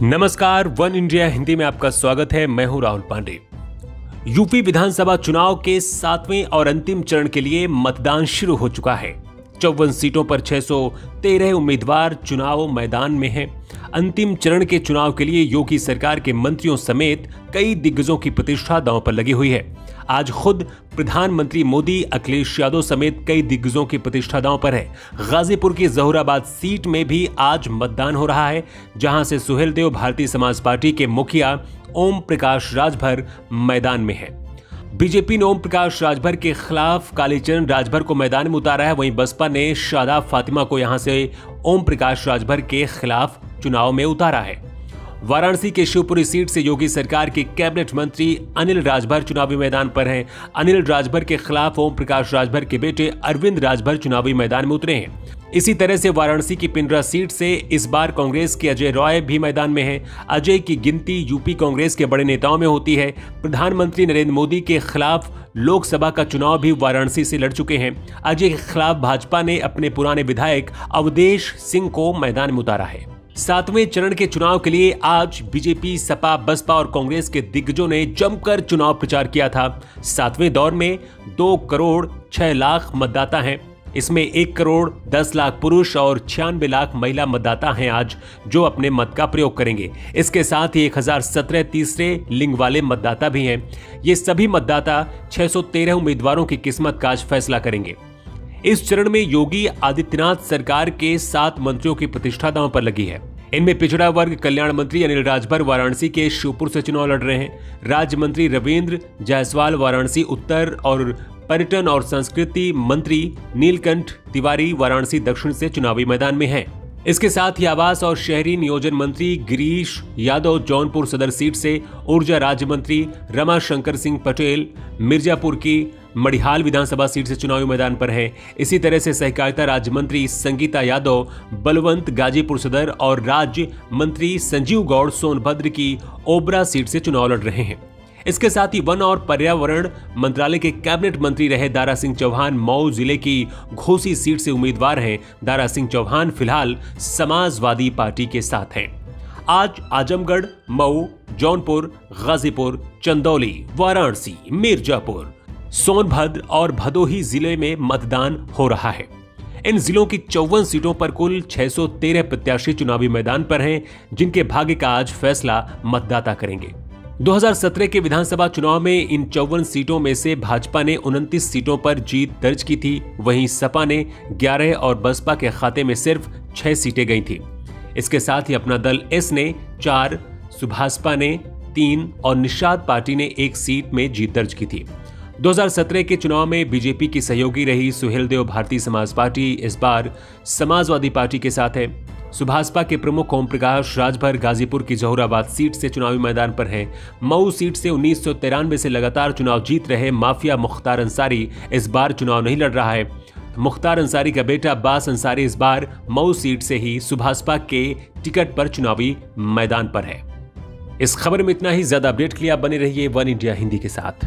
नमस्कार, one India Hindi में आपका स्वागत है। मैं हूं राहुल पांडे। यूपी विधानसभा चुनाव के 7वें और अंतिम चरण के लिए मतदान शुरू हो चुका है। 54 सीटों पर 613 उम्मीदवार चुनाव मैदान में हैं। अंतिम चरण के चुनाव के लिए योगी सरकार के मंत्रियों समेत कई दिग्गजों की प्रतिष्ठा दांव पर लगी हुई है। आज खुद प्रधानमंत्री मोदी, अखिलेश यादव समेत कई दिग्गजों की प्रतिष्ठा दांव पर है। गाजीपुर की जहुराबाद सीट में भी आज मतदान हो रहा है, जहां से सुहेलदेव भारतीय समाज पार्टी के मुखिया ओम प्रकाश राजभर मैदान में है। बीजेपी ने ओम प्रकाश राजभर के खिलाफ कालीचरण राजभर को मैदान में उतारा है। वहीं बसपा ने शादाब फातिमा को यहां से ओम प्रकाश राजभर के खिलाफ चुनाव में उतारा है। वाराणसी के शिवपुरी सीट से योगी सरकार के कैबिनेट मंत्री अनिल राजभर चुनावी मैदान पर हैं। अनिल राजभर के खिलाफ ओम प्रकाश राजभर के बेटे अरविंद राजभर चुनावी मैदान में उतरे हैं। इसी तरह से वाराणसी की पिंडरा सीट से इस बार कांग्रेस के अजय रॉय भी मैदान में हैं। अजय की गिनती यूपी कांग्रेस के बड़े नेताओं में होती है। प्रधानमंत्री नरेंद्र मोदी के खिलाफ लोकसभा का चुनाव भी वाराणसी से लड़ चुके हैं। अजय के खिलाफ भाजपा ने अपने पुराने विधायक अवधेश सिंह को मैदान में उतारा है। 7वें चरण के चुनाव के लिए आज बीजेपी, सपा, बसपा और कांग्रेस के दिग्गजों ने जमकर चुनाव प्रचार किया था। 7वें दौर में 2 करोड़ 6 लाख मतदाता हैं। इसमें 1 करोड़ 10 लाख पुरुष और 96 लाख महिला मतदाता हैं आज, जो अपने मत का प्रयोग करेंगे। इसके साथ ही 1017 तीसरे लिंग वाले मतदाता भी हैं। ये सभी मतदाता 613 उम्मीदवारों की किस्मत का आज फैसला करेंगे। इस चरण में योगी आदित्यनाथ सरकार के 7 मंत्रियों की प्रतिष्ठा दांव पर लगी है। इनमें पिछड़ा वर्ग कल्याण मंत्री अनिल राजभर वाराणसी के शिवपुर से चुनाव लड़ रहे हैं। राज्य मंत्री रविंद्र जायसवाल वाराणसी उत्तर और पर्यटन और संस्कृति मंत्री नीलकंठ तिवारी वाराणसी दक्षिण से चुनावी मैदान में हैं। इसके साथ ही आवास और शहरी नियोजन मंत्री गिरीश यादव जौनपुर सदर सीट से, ऊर्जा राज्य मंत्री रमाशंकर सिंह पटेल मिर्जापुर की मड़िहाल विधानसभा सीट से चुनावी मैदान पर हैं। इसी तरह से सहकारिता राज्य मंत्री संगीता यादव बलवंत गाजीपुर सदर और राज्य मंत्री संजीव गौड़ सोनभद्र की ओबरा सीट से चुनाव लड़ रहे हैं। इसके साथ ही वन और पर्यावरण मंत्रालय के कैबिनेट मंत्री रहे दारा सिंह चौहान मऊ जिले की घोसी सीट से उम्मीदवार हैं। दारा सिंह चौहान फिलहाल समाजवादी पार्टी के साथ हैं। आज आजमगढ़, मऊ, जौनपुर, गाजीपुर, चंदौली, वाराणसी, मिर्जापुर, सोनभद्र और भदोही जिले में मतदान हो रहा है। इन जिलों की 54 सीटों पर कुल 613 प्रत्याशी चुनावी मैदान पर हैं, जिनके भाग्य का आज फैसला मतदाता करेंगे। 2017 के विधानसभा चुनाव में इन 54 सीटों में से भाजपा ने 29 सीटों पर जीत दर्ज की थी। वहीं सपा ने 11 और बसपा के खाते में सिर्फ 6 सीटें गई थी। इसके साथ ही अपना दल एस ने 4, सुभाषपा ने 3 और निषाद पार्टी ने 1 सीट में जीत दर्ज की थी। 2017 के चुनाव में बीजेपी की सहयोगी रही सुहेलदेव भारतीय समाज पार्टी इस बार समाजवादी पार्टी के साथ है। सुभाषपा के प्रमुख ओम प्रकाश राजभर गाजीपुर की जहुराबाद सीट से चुनावी मैदान पर हैं। मऊ सीट से 1993 से लगातार चुनाव जीत रहे माफिया मुख्तार अंसारी इस बार चुनाव नहीं लड़ रहा है। मुख्तार अंसारी का बेटा अब्बास अंसारी इस बार मऊ सीट से ही सुभाषपा के टिकट पर चुनावी मैदान पर है। इस खबर में इतना ही। ज्यादा अपडेट के लिए आप बने रहिए वन इंडिया हिंदी के साथ।